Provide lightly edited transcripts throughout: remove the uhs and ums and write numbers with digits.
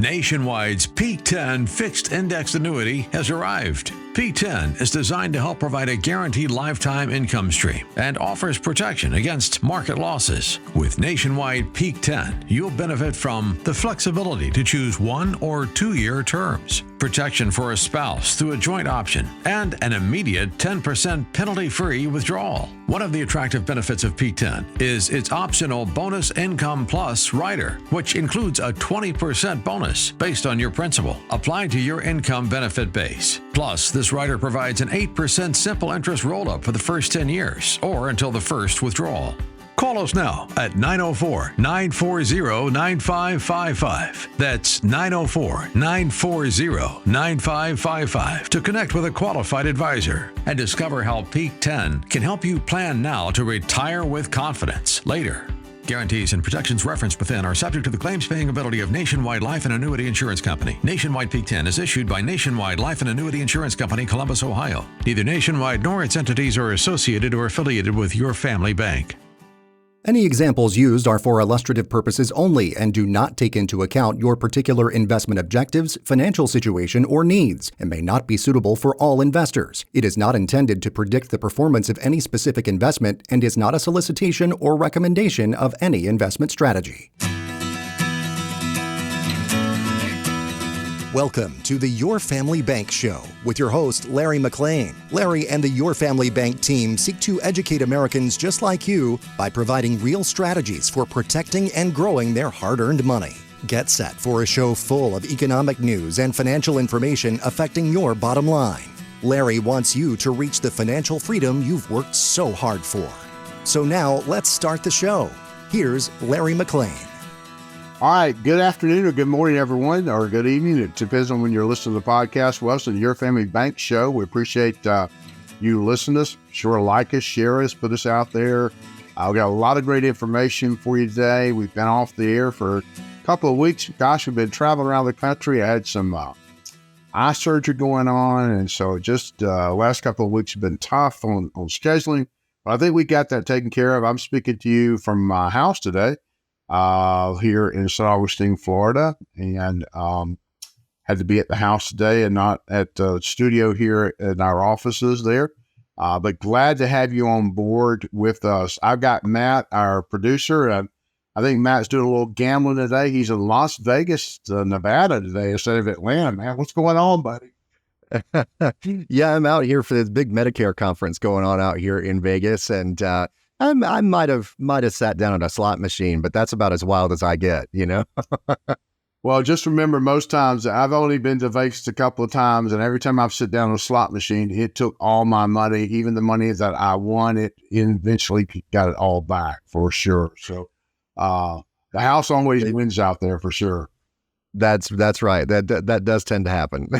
Nationwide's Peak 10 fixed index annuity has arrived. Peak 10 is designed to help provide a guaranteed lifetime income stream and offers protection against market losses. With Nationwide Peak 10, you'll benefit from the flexibility to choose 1 or 2-year terms, protection for a spouse through a joint option, and an immediate 10% penalty-free withdrawal. One of the attractive benefits of Peak 10 is its optional Bonus Income Plus rider, which includes a 20% bonus based on your principal, applied to your income benefit base. Plus, this rider provides an 8% simple interest roll-up for the first 10 years or until the first withdrawal. Call us now at 904-940-9555. That's 904-940-9555 to connect with a qualified advisor and discover how Peak 10 can help you plan now to retire with confidence later. Guarantees and protections referenced within are subject to the claims-paying ability of Nationwide Life and Annuity Insurance Company. Nationwide Peak 10 is issued by Nationwide Life and Annuity Insurance Company, Columbus, Ohio. Neither Nationwide nor its entities are associated or affiliated with your family bank. Any examples used are for illustrative purposes only and do not take into account your particular investment objectives, financial situation, or needs, and may not be suitable for all investors. It is not intended to predict the performance of any specific investment and is not a solicitation or recommendation of any investment strategy. Welcome to the Your Family Bank Show with your host, Larry McLean. Larry and the Your Family Bank team seek to educate Americans just like you by providing real strategies for protecting and growing their hard-earned money. Get set for a show full of economic news and financial information affecting your bottom line. Larry wants you to reach the financial freedom you've worked so hard for. So now let's start the show. Here's Larry McLean. All right. Good afternoon or good morning, everyone, or good evening. It depends on when you're listening to the podcast. Welcome to Your Family Bank Show. We appreciate you listening to us. Sure, like us, share us, put us out there. We've got a lot of great information for you today. We've been off the air for a couple of weeks. Gosh, we've been traveling around the country. I had some eye surgery going on, and so just last couple of weeks have been tough on scheduling. But I think we got that taken care of. I'm speaking to you from my house today. Here in St. Augustine, Florida, and had to be at the house today and not at the studio here in our offices there. But glad to have you on board with us. I've got Matt, our producer. I think Matt's doing a little gambling today. He's in Las Vegas, Nevada today instead of Atlanta. Man, what's going on, buddy? Yeah, I'm out here for this big Medicare conference going on out here in Vegas, and I might have sat down at a slot machine, but that's about as wild as I get, you know? Well, just remember, most times I've only been to Vegas a couple of times, and every time I've sit down on a slot machine, it took all my money, even the money that I won. It eventually got it all back for sure. So the house always wins out there for sure. That's right. That does tend to happen.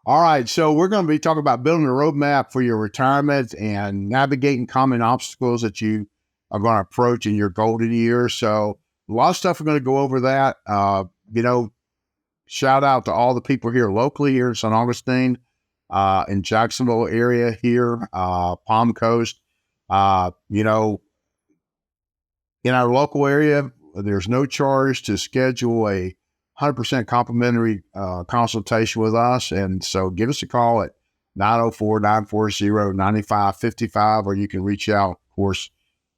All right, so we're going to be talking about building a roadmap for your retirement and navigating common obstacles that you are going to approach in your golden years. So a lot of stuff we're going to go over that. Shout out to all the people here locally here in St. Augustine, in Jacksonville area here, Palm Coast. In our local area, there's no charge to schedule a 100% complimentary consultation with us. And so give us a call at 904-940-9555, or you can reach out, of course,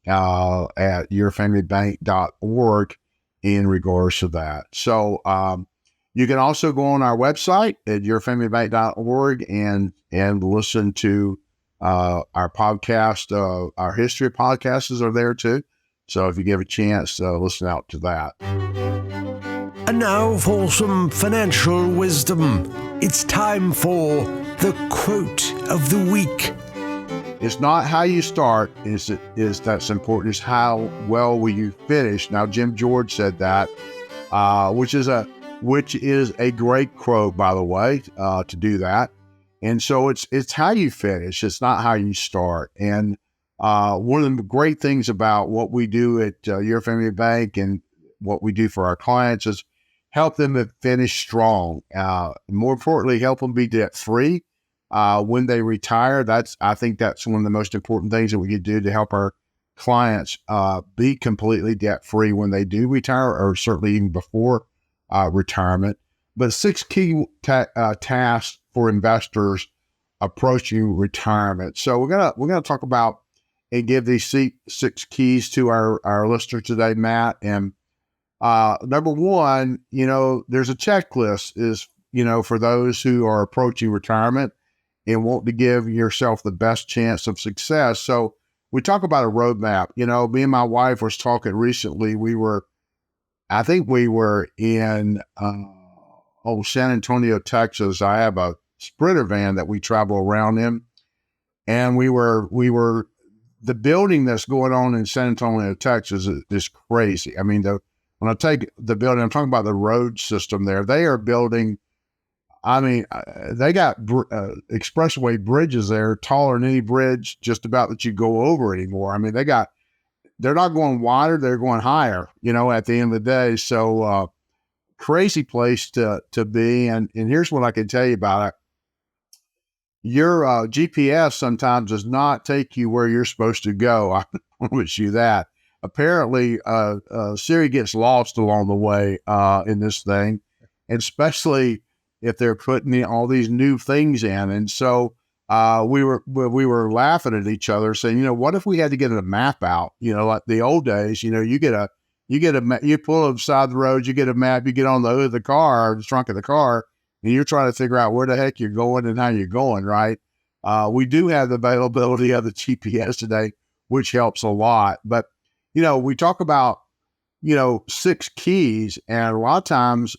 at yourfamilybank.org in regards to that. So you can also go on our website at yourfamilybank.org and listen to our podcast. Our history podcasts are there too. So if you give a chance, listen out to that. And now for some financial wisdom. It's time for the quote of the week. It's not how you start is that's important. It's how well will you finish. Now, Jim George said that, which is a great quote, by the way, to do that. And so it's how you finish. It's not how you start. And one of the great things about what we do at Your Family Bank and what we do for our clients is help them finish strong. More importantly, help them be debt free when they retire. I think that's one of the most important things that we can do to help our clients be completely debt free when they do retire, or certainly even before retirement. But 6 key tasks for investors approaching retirement. So we're gonna talk about and give these 6 keys to our listeners today, Matt. And number one, there's a checklist is, for those who are approaching retirement and want to give yourself the best chance of success. So we talk about a roadmap. Me and my wife was talking recently. I think we were in San Antonio, Texas. I have a Sprinter van that we travel around in, and we were the building that's going on in San Antonio, Texas is crazy. I mean, when I take the building, I'm talking about the road system there. They are building. I mean, they got expressway bridges there, taller than any bridge just about that you go over anymore. I mean, they're not going wider, they're going higher, at the end of the day. So crazy place to be. And here's what I can tell you about it. Your GPS sometimes does not take you where you're supposed to go. I promise you that. Apparently, Siri gets lost along the way in this thing, and especially if they're putting all these new things in. And so we were laughing at each other, saying, what if we had to get a map out? Like the old days. You pull up beside the road, you get a map, you get on the hood of the car, the trunk of the car, and you're trying to figure out where the heck you're going and how you're going, right? We do have the availability of the GPS today, which helps a lot. But, we talk about, 6 keys, and a lot of times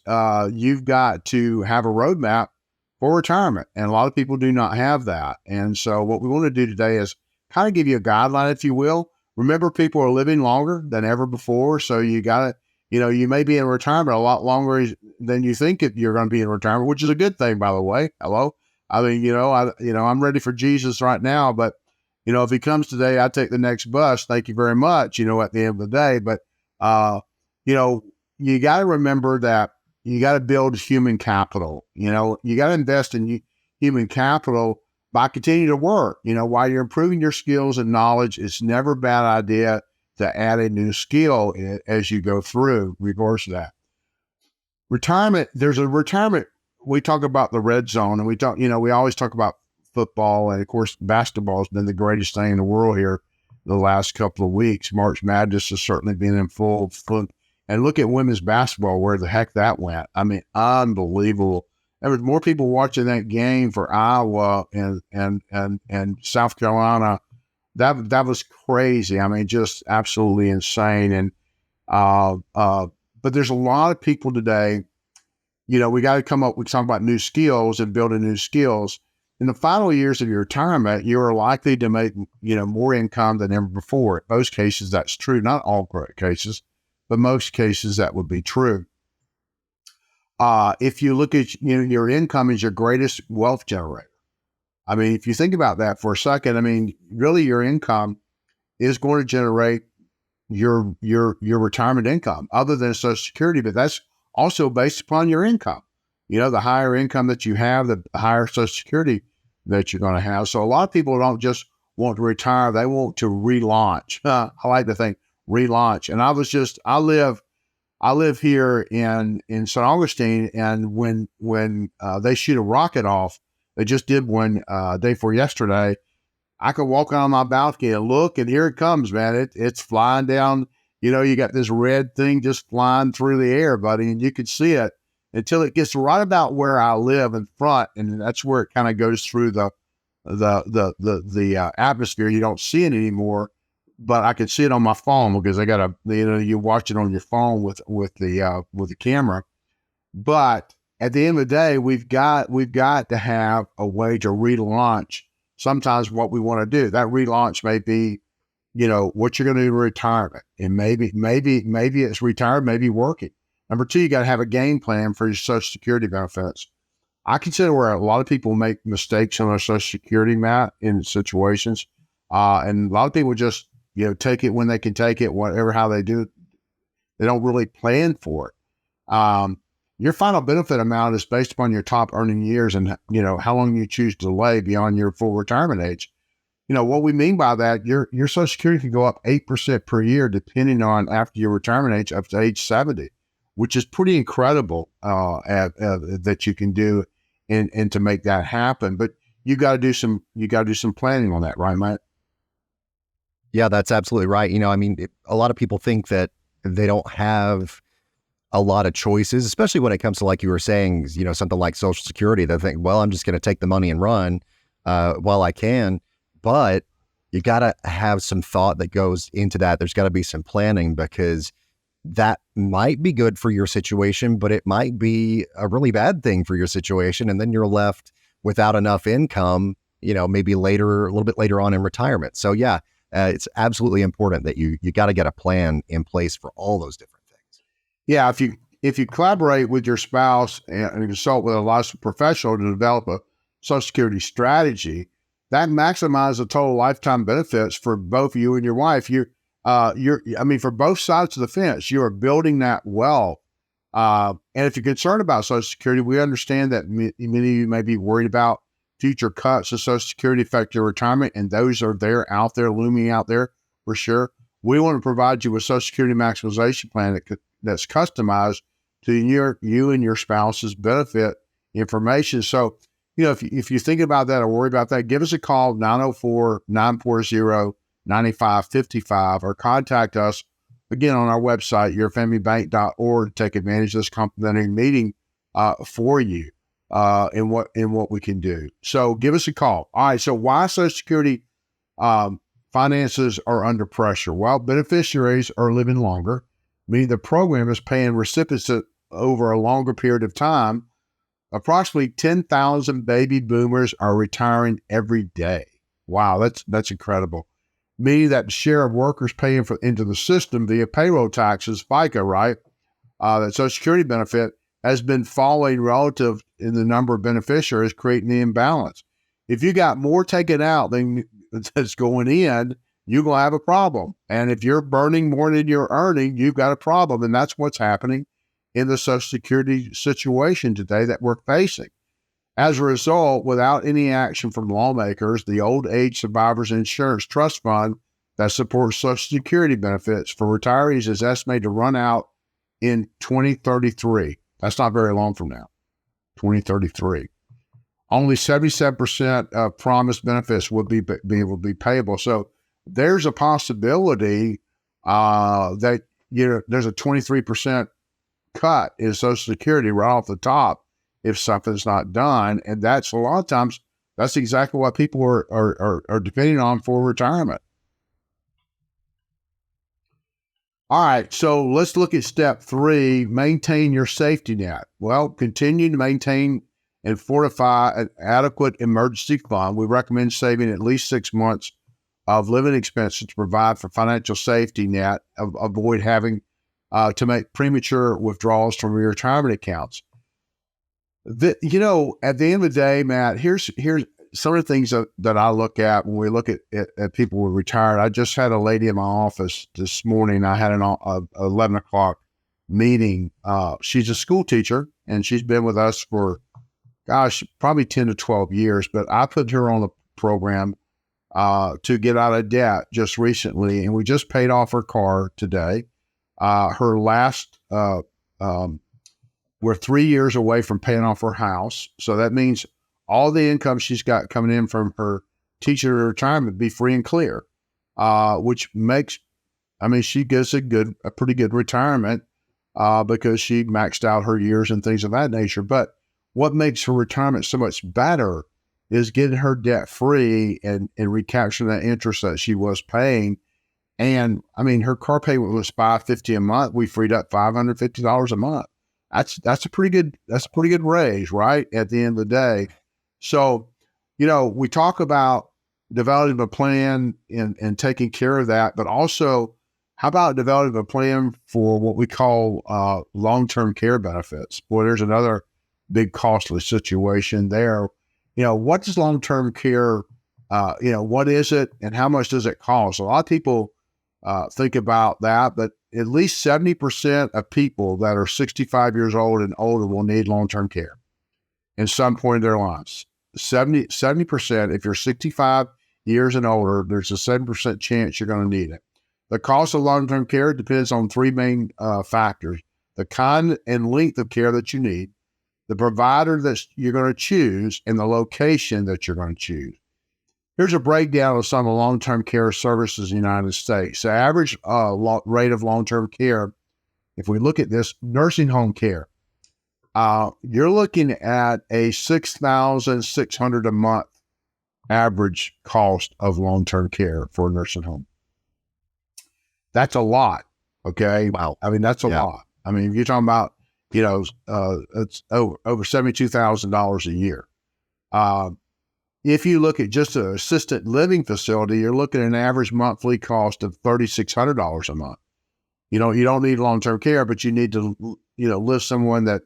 you've got to have a roadmap for retirement, and a lot of people do not have that. And so what we want to do today is kind of give you a guideline, if you will. Remember, people are living longer than ever before, so you got to, you may be in retirement a lot longer than you think you're going to be in retirement, which is a good thing, by the way. Hello. I mean, I'm ready for Jesus right now, but, if he comes today, I take the next bus. Thank you very much, at the end of the day. But, you got to remember that you got to build human capital. You got to invest in human capital by continuing to work. While you're improving your skills and knowledge, it's never a bad idea to add a new skill as you go through, regardless of that. Retirement, there's a retirement. We talk about the red zone, and we always talk about football, and of course, basketball has been the greatest thing in the world here the last couple of weeks. March Madness has certainly been in full. And look at women's basketball, where the heck that went. I mean, unbelievable. There was more people watching that game for Iowa and South Carolina. That was crazy. I mean, just absolutely insane. And but there's a lot of people today. We got to come up with talking about new skills and building new skills. In the final years of your retirement, you are likely to make more income than ever before. In most cases, that's true. Not all cases, but most cases that would be true. If you look at your income is your greatest wealth generator. I mean, if you think about that for a second, I mean, really your income is going to generate your retirement income, other than Social Security, but that's also based upon your income. The higher income that you have, the higher Social Security that you're going to have. So a lot of people don't just want to retire; they want to relaunch. I like to think relaunch. And I live here in St. Augustine, and when they shoot a rocket off, they just did one day before yesterday. I could walk on my balcony and look, and here it comes, man. It's flying down. You got this red thing just flying through the air, buddy, and you could see it until it gets right about where I live in front, and that's where it kind of goes through the atmosphere. You don't see it anymore, but I could see it on my phone because I got you watch it on your phone with the camera. But at the end of the day, we've got to have a way to relaunch sometimes what we want to do. That relaunch may be, what you're going to do in retirement, and maybe it's retired, maybe working. Number 2, you got to have a game plan for your Social Security benefits. I consider where a lot of people make mistakes on their Social Security, Matt, in situations, and a lot of people just take it when they can take it, how they do it. They don't really plan for it. Your final benefit amount is based upon your top earning years and how long you choose to delay beyond your full retirement age. What we mean by that, your Social Security can go up 8% per year, depending on after your retirement age, up to age 70. which is pretty incredible that you can do and to make that happen. But you got to do some planning on that, right, Matt? Yeah, that's absolutely right. A lot of people think that they don't have a lot of choices, especially when it comes to, like you were saying, something like Social Security. They think, well, I'm just going to take the money and run while I can. But you got to have some thought that goes into that. There's got to be some planning, because that might be good for your situation, but it might be a really bad thing for your situation. And then you're left without enough income, maybe a little bit later on in retirement. So yeah, it's absolutely important that you got to get a plan in place for all those different things. Yeah, if you collaborate with your spouse and consult with a licensed professional to develop a Social Security strategy, that maximizes the total lifetime benefits for both you and your wife. For both sides of the fence, you are building that wealth. And if you're concerned about Social Security, we understand that many of you may be worried about future cuts to Social Security affect your retirement, and those are out there, looming out there for sure. We want to provide you with Social Security maximization plan that's customized to you and your spouse's benefit information. So, if you're thinking about that or worry about that, give us a call, 904-940-9555, or contact us again on our website, yourfamilybank.org, to take advantage of this complimentary meeting for you in what we can do. So give us a call. All right. So why Social Security finances are under pressure? Well, beneficiaries are living longer, meaning the program is paying recipients over a longer period of time. Approximately 10,000 baby boomers are retiring every day. Wow, that's incredible. Meaning that the share of workers paying into the system via payroll taxes, FICA, right, that Social Security benefit, has been falling relative in the number of beneficiaries, creating the imbalance. If you got more taken out than that's going in, you're going to have a problem. And if you're burning more than you're earning, you've got a problem. And that's what's happening in the Social Security situation today that we're facing. As a result, without any action from lawmakers, the Old Age Survivors Insurance Trust Fund that supports Social Security benefits for retirees is estimated to run out in 2033. That's not very long from now, 2033. Only 77% of promised benefits would be able to be payable. So there's a possibility that there's a 23% cut in Social Security right off the top if something's not done. And that's a lot of times, that's exactly what people are depending on for retirement. All right, so let's look at step 3, maintain your safety net. Well, continue to maintain and fortify an adequate emergency fund. We recommend saving at least 6 months of living expenses to provide for financial safety net, avoid having to make premature withdrawals from your retirement accounts. At the end of the day, Matt, here's some of the things that I look at when we look at people who are retired. I just had a lady in my office this morning. I had an 11 o'clock meeting. She's a school teacher, and she's been with us for, probably 10 to 12 years. But I put her on the program to get out of debt just recently, and we just paid off her car today. Her last, we're 3 years away from paying off her house. So that means all the income she's got coming in from her teacher retirement be free and clear, which makes, she gets a pretty good retirement because she maxed out her years and things of that nature. But what makes her retirement so much better is getting her debt free and recapturing that interest that she was paying. And her car payment was $550 a month. We freed up $550 a month. That's a pretty good raise, right? At the end of the day. So, we talk about developing a plan and taking care of that, but also how about developing a plan for what we call long-term care benefits? Boy, there's another big costly situation there. What does long-term care, what is it and how much does it cost? A lot of people think about that, but at least 70% of people that are 65 years old and older will need long-term care in some point in their lives. 70%, if you're 65 years and older, there's a 7% chance you're going to need it. The cost of long-term care depends on 3 main factors: the kind and length of care that you need, the provider that you're going to choose, and the location that you're going to choose. Here's a breakdown of some of the long-term care services in the United States. The average rate of long-term care, if we look at this, nursing home care, you're looking at a $6,600 a month average cost of long-term care for a nursing home. That's a lot, okay? Wow. I mean, that's a lot. I mean, if you're talking about, it's over $72,000 a year. If you look at just an assisted living facility, you're looking at an average monthly cost of $3,600 a month. You don't need long-term care, but you need to, live someone that,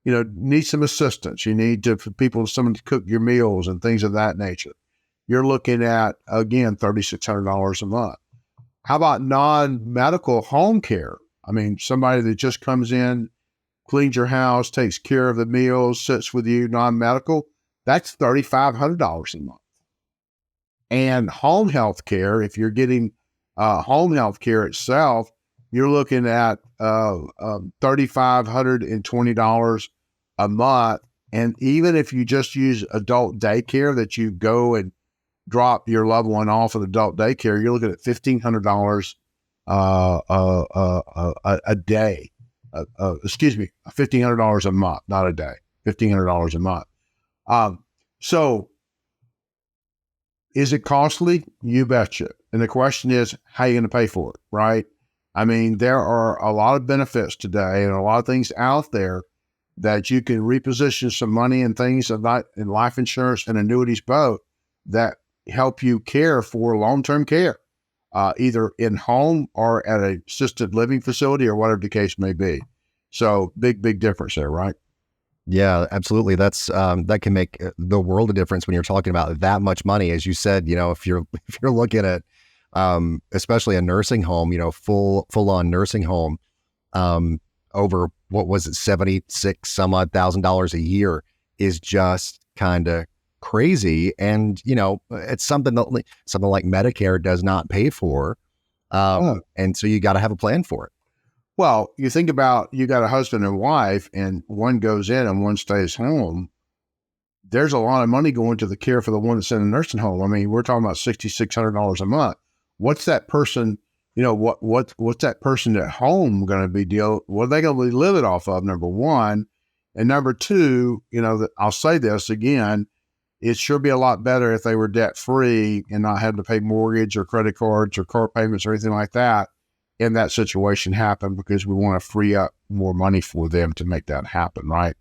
needs some assistance. You need someone to cook your meals and things of that nature. You're looking at, again, $3,600 a month. How about non-medical home care? I mean, somebody that just comes in, cleans your house, takes care of the meals, sits with you, non-medical, that's $3,500 a month. And home health care, if you're getting home health care itself, you're looking at $3,520 a month. And even if you just use adult daycare, that you go and drop your loved one off at adult daycare, you're looking at $1,500 a day. $1,500 a month, not a day. $1,500 a month. So is it costly? You betcha. And the question is, how are you going to pay for it, right? I mean, there are a lot of benefits today and a lot of things out there that you can reposition some money and things in life insurance and annuities both that help you care for long-term care, either in home or at an assisted living facility or whatever the case may be. So big difference there, right? Yeah, absolutely. That's that can make the world of difference when you're talking about that much money. As you said, if you're looking at especially a nursing home, full on nursing home, over what was it, $76 some odd thousand a year is just kind of crazy. And it's something like Medicare does not pay for, and so you got to have a plan for it. Well, you think about, you got a husband and wife and one goes in and one stays home. There's a lot of money going to the care for the one that's in a nursing home. I mean, we're talking about $6,600 a month. What's that person, what's that person at home going to be what are they going to be living off of, number one? And number two, I'll say this again, it sure be a lot better if they were debt free and not having to pay mortgage or credit cards or car payments or anything like that. In that situation happen, because we want to free up more money for them to make that happen, right?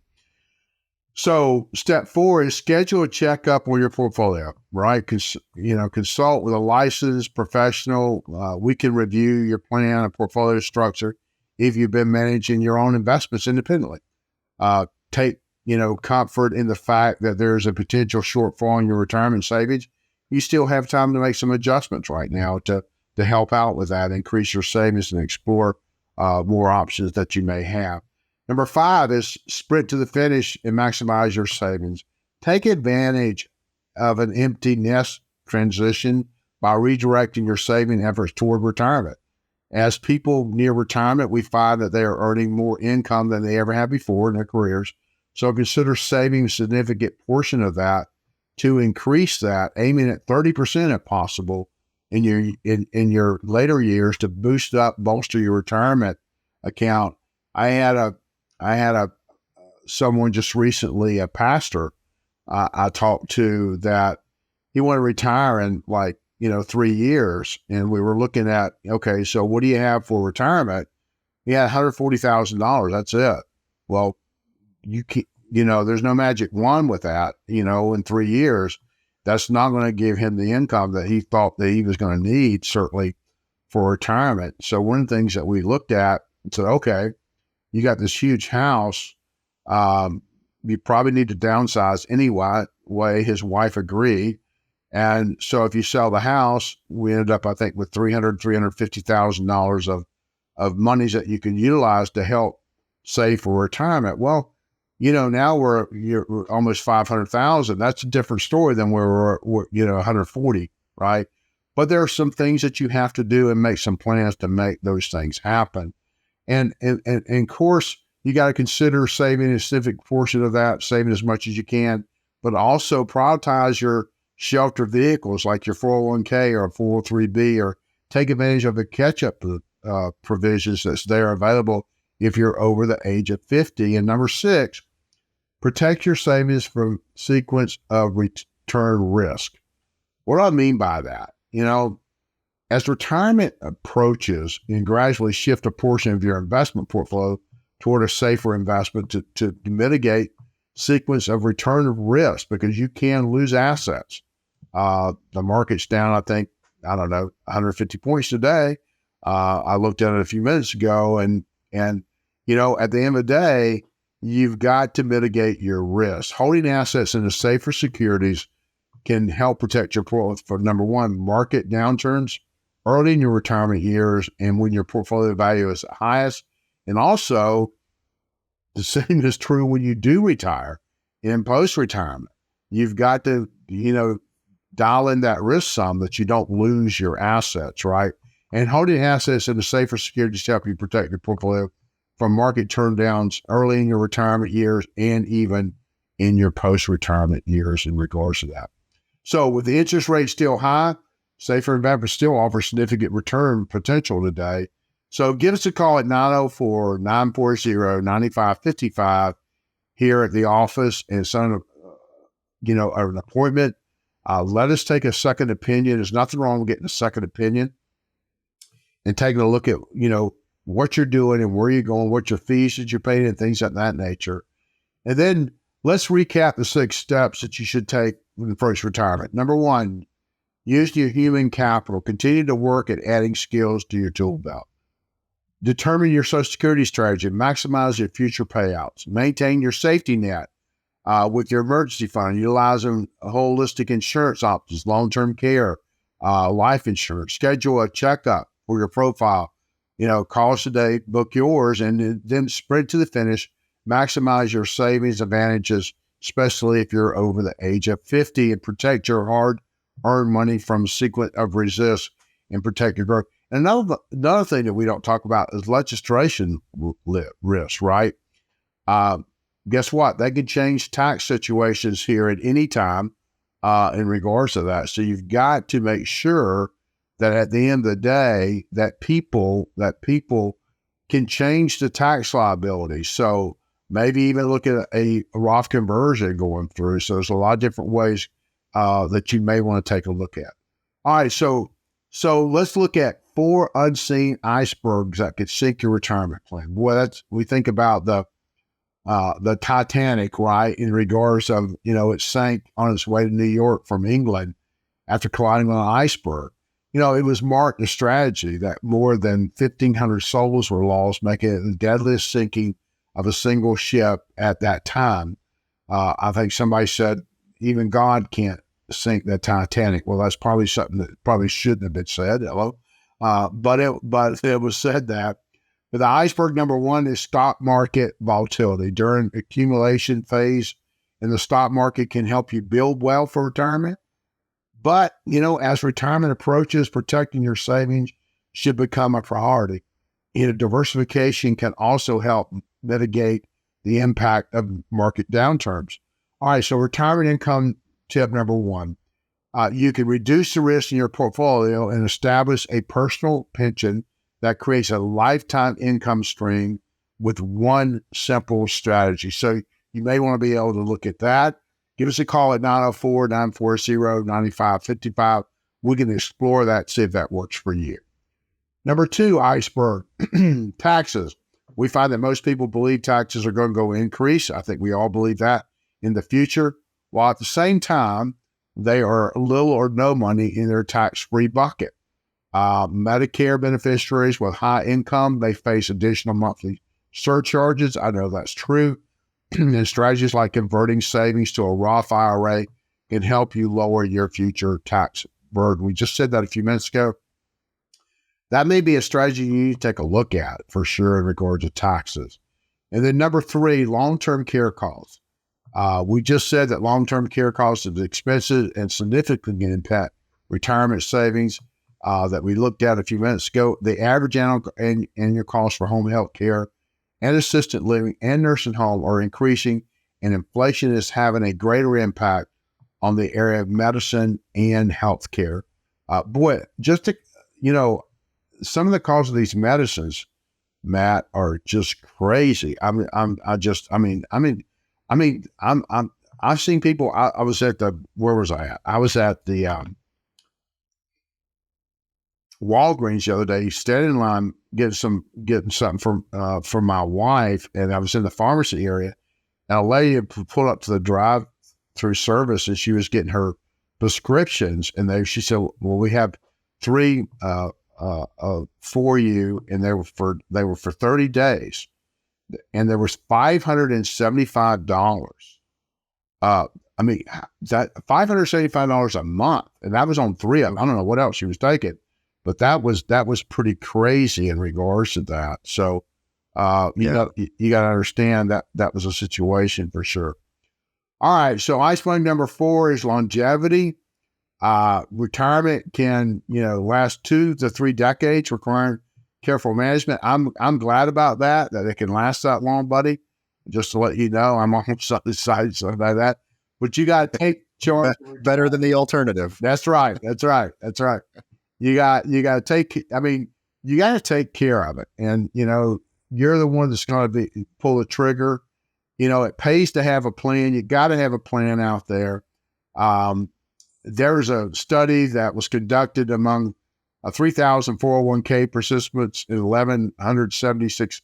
So step 4 is schedule a checkup on your portfolio, right? Consult with a licensed professional. We can review your plan and portfolio structure if you've been managing your own investments independently. Take, comfort in the fact that there's a potential shortfall in your retirement savings. You still have time to make some adjustments right now to help out with that, increase your savings and explore more options that you may have. Number 5 is sprint to the finish and maximize your savings. Take advantage of an empty nest transition by redirecting your saving efforts toward retirement. As people near retirement, we find that they are earning more income than they ever have before in their careers. So consider saving a significant portion of that to increase that, aiming at 30% if possible, in your later years to bolster your retirement account. I had someone just recently, a pastor, I talked to, that he wanted to retire in 3 years. And we were looking at, okay, so what do you have for retirement? He had $140,000. That's it. Well, there's no magic wand with that, in 3 years. That's not going to give him the income that he thought that he was going to need, certainly, for retirement. So one of the things that we looked at and said, okay, you got this huge house. You probably need to downsize anyway. His wife agreed. And so if you sell the house, we ended up, I think, with $350,000 of monies that you can utilize to help save for retirement. Well, now you're almost 500,000. That's a different story than where we're 140, right? But there are some things that you have to do and make some plans to make those things happen. And of course, you got to consider saving a significant portion of that, saving as much as you can, but also prioritize your shelter vehicles like your 401k or 403b, or take advantage of the catch-up provisions that's there available if you're over the age of 50. And number 6, protect your savings from sequence of return risk. What do I mean by that? As retirement approaches, and gradually shift a portion of your investment portfolio toward a safer investment to mitigate sequence of return of risk, because you can lose assets. The market's down, I think, 150 points today. I looked at it a few minutes ago, and at the end of the day, you've got to mitigate your risk. Holding assets in the safer securities can help protect your portfolio for, number one, market downturns early in your retirement years and when your portfolio value is at highest. And also, the same is true when you do retire in post-retirement. You've got to, dial in that risk sum that you don't lose your assets, right? And holding assets in the safer securities help you protect your portfolio from market turndowns early in your retirement years and even in your post-retirement years in regards to that. So with the interest rate still high, safer investments still offer significant return potential today. So give us a call at 904-940-9555 here at the office and set an appointment. Let us take a second opinion. There's nothing wrong with getting a second opinion and taking a look at, what you're doing and where you're going, what your fees that you're paying, and things of that nature. And then let's recap the 6 steps that you should take in the first retirement. Number 1, use your human capital. Continue to work at adding skills to your tool belt. Determine your Social Security strategy. Maximize your future payouts. Maintain your safety net with your emergency fund. Utilizing holistic insurance options, long-term care, life insurance. Schedule a checkup for your profile. Call us today, book yours, and then spread to the finish. Maximize your savings advantages, especially if you're over the age of 50, and protect your hard-earned money from sequence of risk and protect your growth. And another thing that we don't talk about is legislation risk, right? Guess what? They could change tax situations here at any time in regards to that. So you've got to make sure that at the end of the day, that people can change the tax liability. So maybe even look at a Roth conversion going through. So there's a lot of different ways that you may want to take a look at. All right, so let's look at 4 unseen icebergs that could sink your retirement plan. Boy, we think about the Titanic, right? In regards of, it sank on its way to New York from England after colliding on an iceberg. It was marked a strategy that more than 1,500 souls were lost, making it the deadliest sinking of a single ship at that time. I think somebody said even God can't sink the Titanic. Well, that's probably something that probably shouldn't have been said. But it was said that. But the iceberg number 1 is stock market volatility. During accumulation phase in the stock market can help you build wealth for retirement. But, as retirement approaches, protecting your savings should become a priority. Diversification can also help mitigate the impact of market downturns. All right, so retirement income tip number 1. You can reduce the risk in your portfolio and establish a personal pension that creates a lifetime income stream with one simple strategy. So you may want to be able to look at that. Give us a call at 904-940-9555. We can explore that, see if that works for you. Number 2, iceberg, taxes. We find that most people believe taxes are going to go increase. I think we all believe that in the future, while at the same time, they are little or no money in their tax-free bucket. Medicare beneficiaries with high income, they face additional monthly surcharges. I know that's true. And strategies like converting savings to a Roth IRA can help you lower your future tax burden. We just said that a few minutes ago. That may be a strategy you need to take a look at for sure in regards to taxes. And then number 3, long-term care costs. We just said that long-term care costs is expensive and significantly impact retirement savings. that we looked at a few minutes ago. The average annual cost for home health care and assisted living and nursing home are increasing, and inflation is having a greater impact on the area of medicine and healthcare. Some of the costs of these medicines, Matt, are just crazy. I've seen people. I was at where was I at? I was at the Walgreens the other day, standing in line getting something for my wife, and I was in the pharmacy area, and a lady had pulled up to the drive-through service, and she was getting her prescriptions, and she said, "Well, we have 3 for you," and they were for 30 days, and there was $575. That $575 a month, and that was on 3 of them. I don't know what else she was taking, but that was pretty crazy in regards to that. So, you got to understand that was a situation for sure. All right, so ice plan number 4 is longevity. Retirement can, last 2 to 3 decades, requiring careful management. I'm glad about that it can last that long, buddy. Just to let you know, I'm on something something like that. But you got to take charge. Better than the alternative. That's right. You got to take. You got to take care of it, and you're the one that's going to pull the trigger. It pays to have a plan. You got to have a plan out there. There's a study that was conducted among 3,000 401k participants and 1,176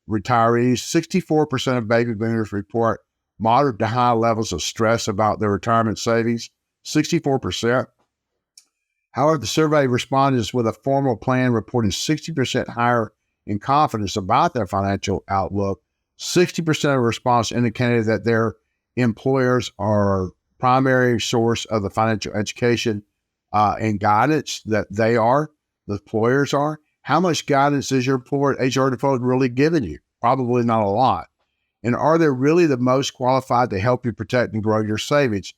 retirees. 64% of baby boomers report moderate to high levels of stress about their retirement savings. 64%. However, the survey respondents with a formal plan reported 60% higher in confidence about their financial outlook. 60% of response indicated that their employers are primary source of the financial education and guidance that the employers are. How much guidance is your employer, HR department, really giving you? Probably not a lot. And are they really the most qualified to help you protect and grow your savings?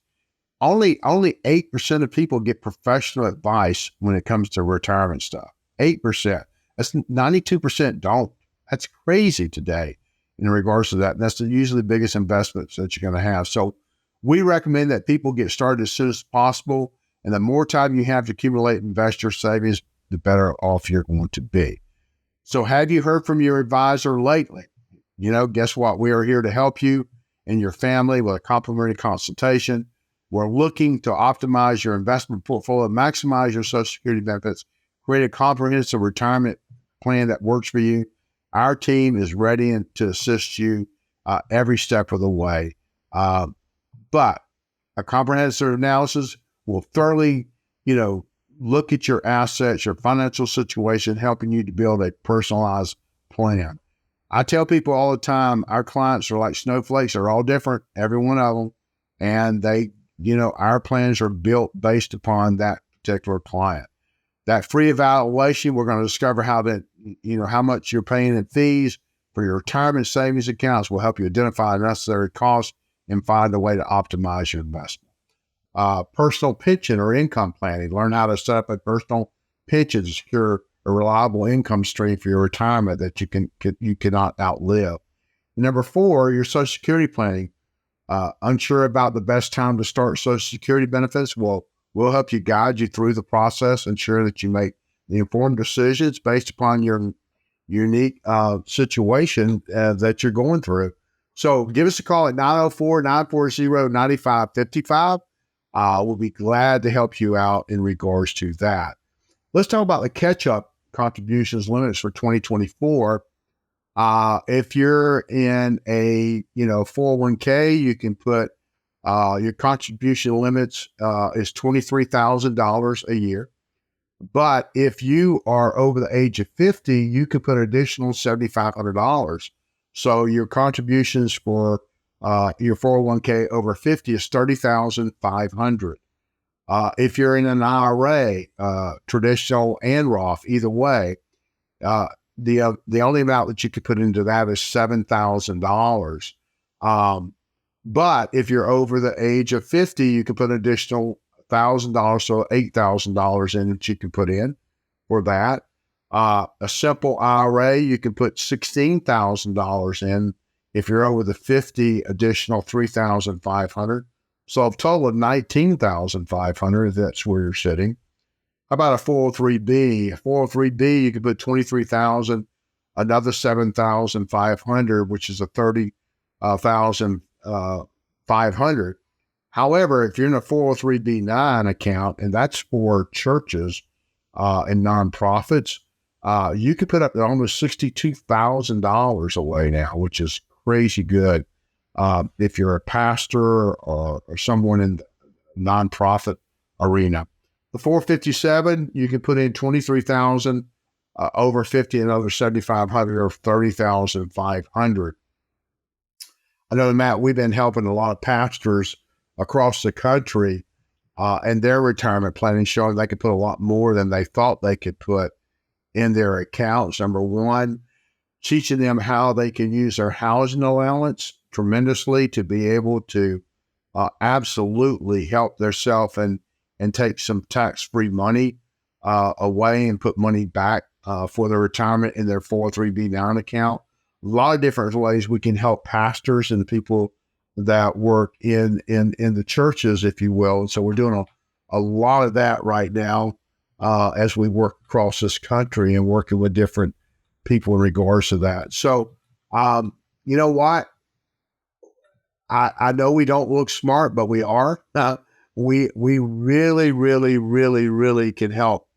Only 8% of people get professional advice when it comes to retirement stuff. 8%. That's 92% don't. That's crazy today in regards to that. And that's usually the biggest investments that you're going to have. So we recommend that people get started as soon as possible. And the more time you have to accumulate investor savings, the better off you're going to be. So have you heard from your advisor lately? Guess what? We are here to help you and your family with a complimentary consultation. We're looking to optimize your investment portfolio, maximize your Social Security benefits, create a comprehensive retirement plan that works for you. Our team is ready to assist you every step of the way. But a comprehensive analysis will thoroughly, look at your assets, your financial situation, helping you to build a personalized plan. I tell people all the time, our clients are like snowflakes. They're all different, every one of them. And our plans are built based upon that particular client. That free evaluation, we're going to discover how much you're paying in fees for your retirement savings accounts. Will help you identify necessary costs and find a way to optimize your investment. Personal pension or income planning. Learn how to set up a personal pension to secure a reliable income stream for your retirement that you cannot outlive. Number 4, your Social Security planning. Unsure about the best time to start Social Security benefits? Well, we'll help you guide you through the process, ensure that you make the informed decisions based upon your unique situation that you're going through. So give us a call at 904-940-9555. We'll be glad to help you out in regards to that. Let's talk about the catch-up contributions limits for 2024. If you're in a 401k, you can put your contribution limits is $23,000 a year. But if you are over the age of 50, you can put an additional $7,500. So your contributions for your 401k over 50 is $30,500. If you're in an IRA, traditional and Roth, either way, the only amount that you could put into that is $7,000. But if you're over the age of 50, you can put an additional $1,000, so $8,000 in that you can put in. for that. A simple IRA, you can put $16,000 in. If you're over the 50, additional $3,500. So a total of $19,500 if that's where you're sitting. How about a 403B? A 403B, you can put $23,000, another $7,500, which is a $30,500. However, if you're in a 403B9 account, and that's for churches and nonprofits, you could put up almost $62,000 away now, which is crazy good. If you're a pastor or someone in the nonprofit arena. The 457, you can put in $23,000, over 50, another $7,500 or $30,500. I know, Matt, we've been helping a lot of pastors across the country and their retirement planning, showing they could put a lot more than they thought they could put in their accounts. Number one, teaching them how they can use their housing allowance tremendously to be able to absolutely help themselves and take some tax-free money away and put money back for their retirement in their 403B9 account. A lot of different ways we can help pastors and the people that work in the churches, if you will. And so we're doing a lot of that right now as we work across this country and working with different people in regards to that. So, you know what? I know we don't look smart, but we are. We really, really, really, really can help.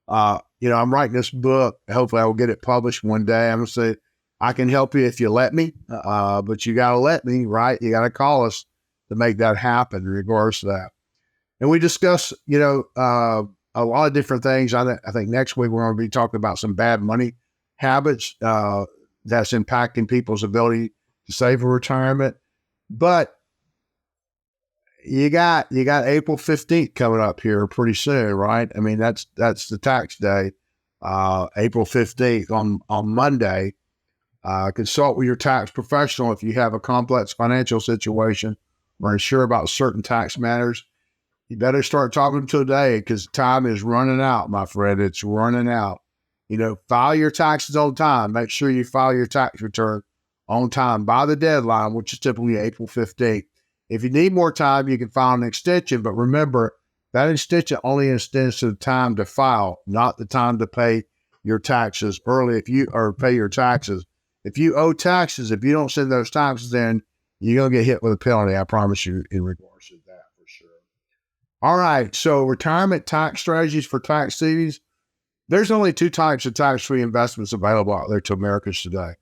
I'm writing this book. Hopefully I will get it published one day. I'm going to say, I can help you if you let me, but you got to let me, right? You got to call us to make that happen in regards to that. And we discuss, a lot of different things. I think next week we're going to be talking about some bad money habits that's impacting people's ability to save for retirement. But you got April 15th coming up here pretty soon, right? I mean, that's the tax day, April 15th on Monday. Consult with your tax professional if you have a complex financial situation or unsure about certain tax matters. You better start talking today because time is running out, my friend. It's running out. File your taxes on time. Make sure you file your tax return on time by the deadline, which is typically April 15th. If you need more time, you can file an extension, but remember, that extension only extends to the time to file, not the time to pay your taxes early pay your taxes. If you owe taxes, if you don't send those taxes in, you're going to get hit with a penalty, I promise you, in regards to that for sure. All right, so retirement tax strategies for tax savings. There's only two types of tax-free investments available out there to Americans today.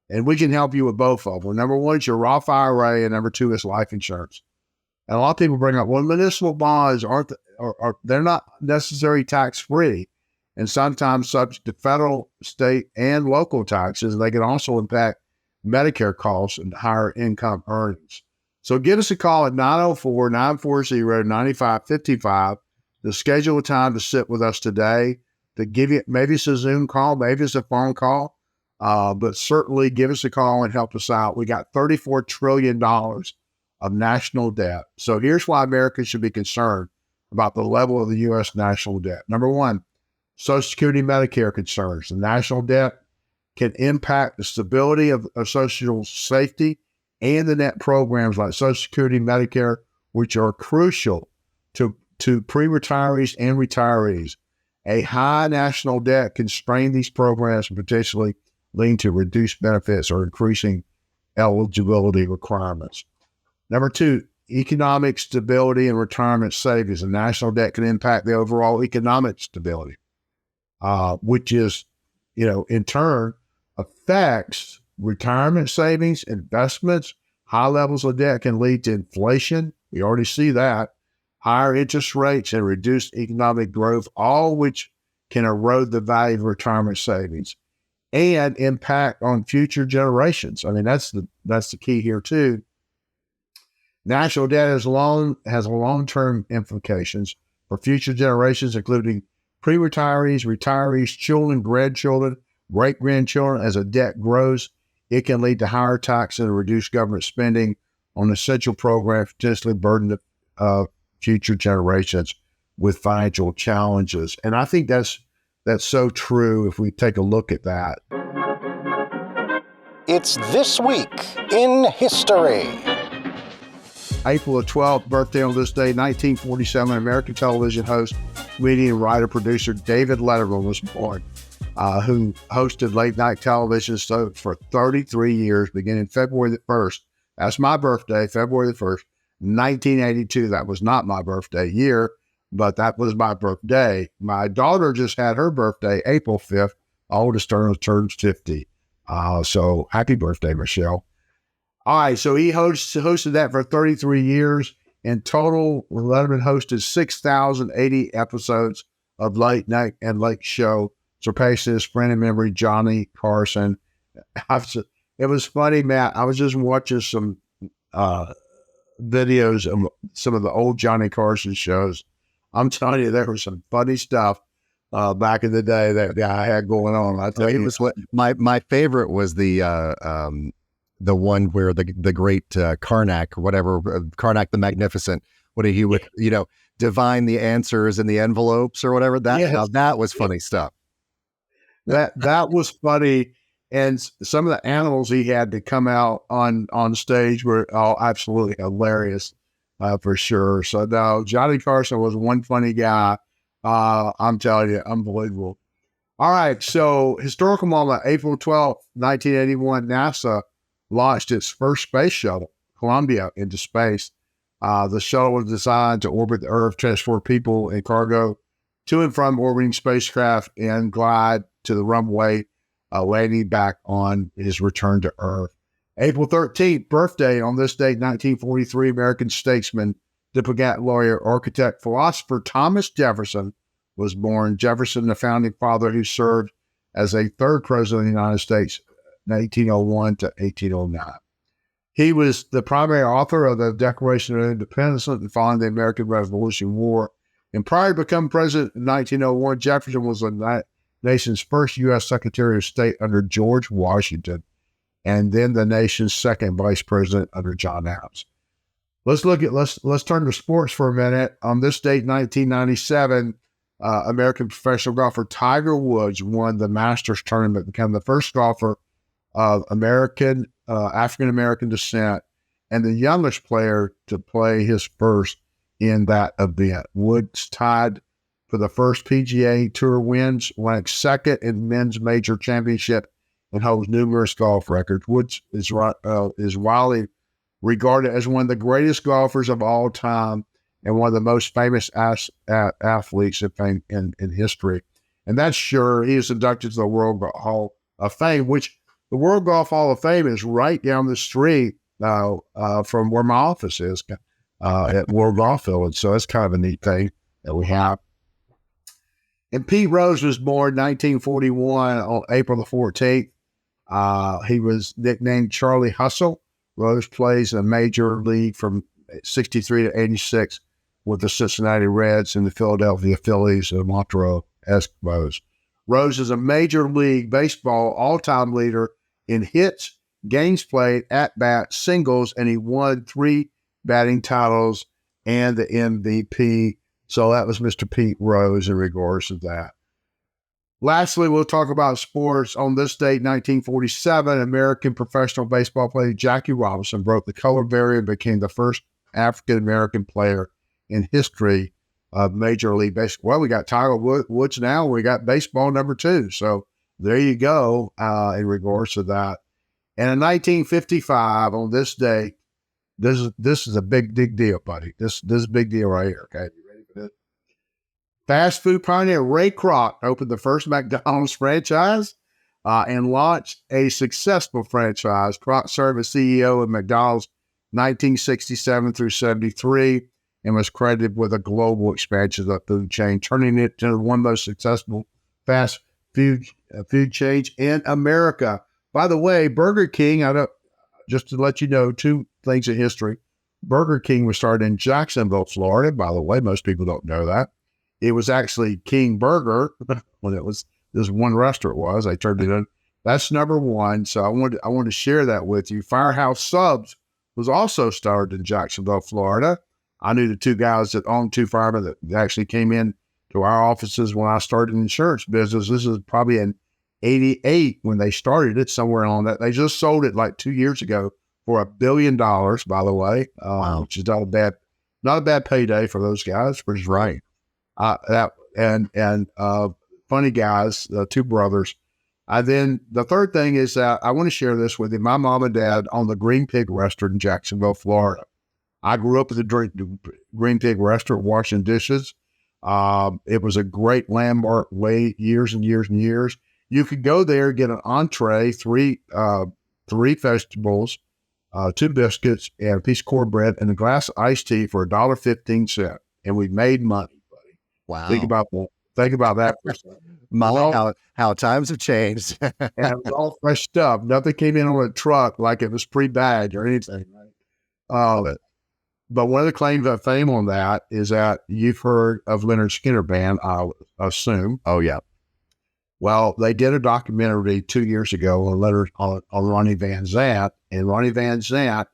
And we can help you with both of them. Number one is your Roth IRA, and number two is life insurance. And a lot of people bring up, well, municipal bonds they're not necessarily tax-free, and sometimes subject to federal, state, and local taxes. They can also impact Medicare costs and higher income earnings. So give us a call at 904-940-9555 to schedule a time to sit with us today, to give you, maybe it's a Zoom call, maybe it's a phone call. But certainly give us a call and help us out. We got $34 trillion of national debt. So here's why Americans should be concerned about the level of the U.S. national debt. Number one, Social Security, Medicare concerns. The national debt can impact the stability of social safety and the net programs like Social Security, Medicare, which are crucial to pre-retirees and retirees. A high national debt can strain these programs and potentially leading to reduced benefits or increasing eligibility requirements. Number two, economic stability and retirement savings. The national debt can impact the overall economic stability, which is, in turn affects retirement savings, investments. High levels of debt can lead to inflation. We already see that. Higher interest rates and reduced economic growth, all which can erode the value of retirement savings and impact on future generations. I mean, that's the key here too. National debt has long-term implications for future generations, including pre-retirees, retirees, children, grandchildren, great-grandchildren. As the debt grows, it can lead to higher taxes and reduced government spending on essential programs, potentially burden future generations with financial challenges. And I think that's that's so true if we take a look at that. It's This Week in History. April 12th, birthday on this day, 1947, American television host, comedian, writer, producer David Letterman was born, who hosted late-night television shows for 33 years, beginning February the 1st. That's my birthday, February the 1st, 1982. That was not my birthday year, but that was my birthday. My daughter just had her birthday, April 5th. Oldest turns 50. So happy birthday, Michelle. All right, so he hosted that for 33 years. In total, Letterman hosted 6,080 episodes of Late Night and Late Show, surpassing his friend and memory, Johnny Carson. It was funny, Matt. I was just watching some videos of some of the old Johnny Carson shows. I'm telling you, there was some funny stuff back in the day that I had going on. I tell you, it was my favorite was the one where the great Karnak or whatever, Karnak the Magnificent, he would divine the answers in the envelopes or whatever. That was funny stuff. That was funny, and some of the animals he had to come out on stage were all absolutely hilarious, for sure. So no, Johnny Carson was one funny guy. I'm telling you, unbelievable. All right, so historical moment, April 12th, 1981, NASA launched its first space shuttle, Columbia, into space. The shuttle was designed to orbit the Earth, transport people and cargo to and from orbiting spacecraft, and glide to the runway, landing back on his return to Earth. April 13th, birthday on this date, 1943, American statesman, diplomat, lawyer, architect, philosopher Thomas Jefferson was born. Jefferson, the founding father who served as a third president of the United States, 1801 to 1809. He was the primary author of the Declaration of Independence and following the American Revolution War. And prior to becoming president in 1901, Jefferson was the nation's first U.S. Secretary of State under George Washington, and then the nation's second vice president under John Adams. Let's turn to sports for a minute. On this date, 1997, American professional golfer Tiger Woods won the Masters tournament, became the first golfer of African-American descent and the youngest player to play his first in that event. Woods tied for the first PGA Tour wins, ranked second in men's major championship, and holds numerous golf records. Woods is widely regarded as one of the greatest golfers of all time and one of the most famous athletes in history. And that's sure. He is inducted to the World Hall of Fame, which the World Golf Hall of Fame is right down the street from where my office is at World Golf Village. So that's kind of a neat thing that we have. And Pete Rose was born 1941 on April the 14th. He was nicknamed Charlie Hustle. Rose plays in a major league from 63 to 86 with the Cincinnati Reds and the Philadelphia Phillies and Montreal Eskimos. Rose is a major league baseball all-time leader in hits, games played, at-bats, singles, and he won 3 batting titles and the MVP. So that was Mr. Pete Rose in regards to that. Lastly, we'll talk about sports. On this date, 1947, American professional baseball player Jackie Robinson broke the color barrier and became the first African-American player in history of Major League Baseball. Well, we got Tiger Woods now. We got baseball number 2. So there you go in regards to that. And in 1955, on this day, this is a big deal, buddy. This is a big deal right here, okay? You ready for this? Fast food pioneer Ray Kroc opened the first McDonald's franchise and launched a successful franchise. Kroc served as CEO of McDonald's 1967 through 73 and was credited with a global expansion of the food chain, turning it into one of the most successful fast food chains in America. By the way, Burger King, just to let you know, 2 things in history. Burger King was started in Jacksonville, Florida. By the way, most people don't know that. It was actually King Burger when it was this one restaurant was. They turned it in. That's number 1. So I wanted to share that with you. Firehouse Subs was also started in Jacksonville, Florida. I knew the 2 guys that owned 2 firemen that actually came in to our offices when I started in the insurance business. This is probably in 88 when they started it, somewhere on that. They just sold it like 2 years ago for $1 billion, by the way, which is not a bad payday for those guys, which is right. Funny guys, two brothers. Then the third thing is that I want to share this with you. My mom and dad owned the Green Pig Restaurant in Jacksonville, Florida. I grew up at the Green Pig Restaurant washing dishes. It was a great landmark way, years and years and years. You could go there, get an entree, three vegetables, 2 biscuits, and a piece of cornbread, and a glass of iced tea for $1.15. And we made money, buddy. Wow. Think about that for a second. How times have changed. And it was all fresh stuff. Nothing came in on a truck like it was pre-bagged or anything, right? But one of the claims of fame on that is that you've heard of Leonard Skinner Band, I assume. Oh, yeah. Well, they did a documentary 2 years ago on Ronnie Van Zant, and Ronnie Van Zant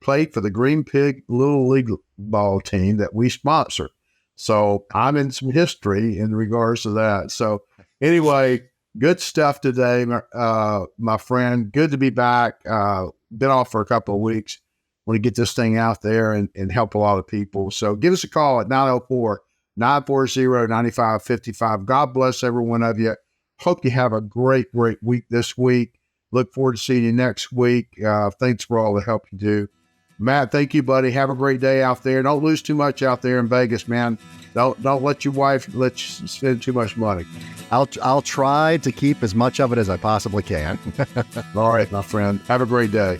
played for the Green Pig Little League ball team that we sponsor. So I'm in some history in regards to that. So anyway, good stuff today, my friend. Good to be back. Been off for a couple of weeks. Want to get this thing out there and help a lot of people. So give us a call at 904-940-9555. God bless every one of you. Hope you have a great week this week. Look forward to seeing you next week. Thanks for all the help you do. Matt, thank you, buddy. Have a great day out there. Don't lose too much out there in Vegas, man. Don't let your wife let you spend too much money. I'll try to keep as much of it as I possibly can. All right, my friend. Have a great day.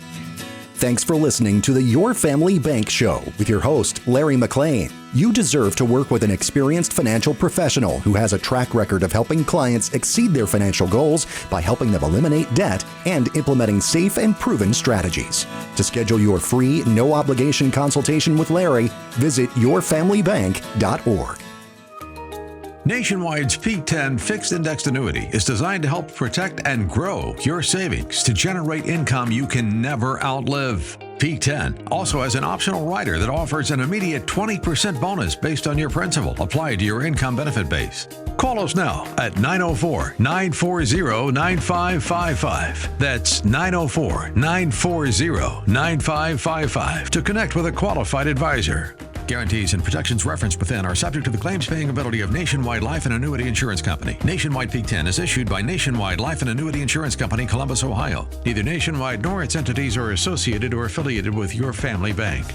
Thanks for listening to the Your Family Bank Show with your host, Larry McLean. You deserve to work with an experienced financial professional who has a track record of helping clients exceed their financial goals by helping them eliminate debt and implementing safe and proven strategies. To schedule your free, no-obligation consultation with Larry, visit yourfamilybank.org. Nationwide's P10 fixed indexed annuity is designed to help protect and grow your savings to generate income you can never outlive. P10 also has an optional rider that offers an immediate 20% bonus based on your principal applied to your income benefit base. Call us now at 904-940-9555. That's 904-940-9555 to connect with a qualified advisor. Guarantees and protections referenced within are subject to the claims-paying ability of Nationwide Life and Annuity Insurance Company. Nationwide P10 is issued by Nationwide Life and Annuity Insurance Company, Columbus, Ohio. Neither Nationwide nor its entities are associated or affiliated with Your Family Bank.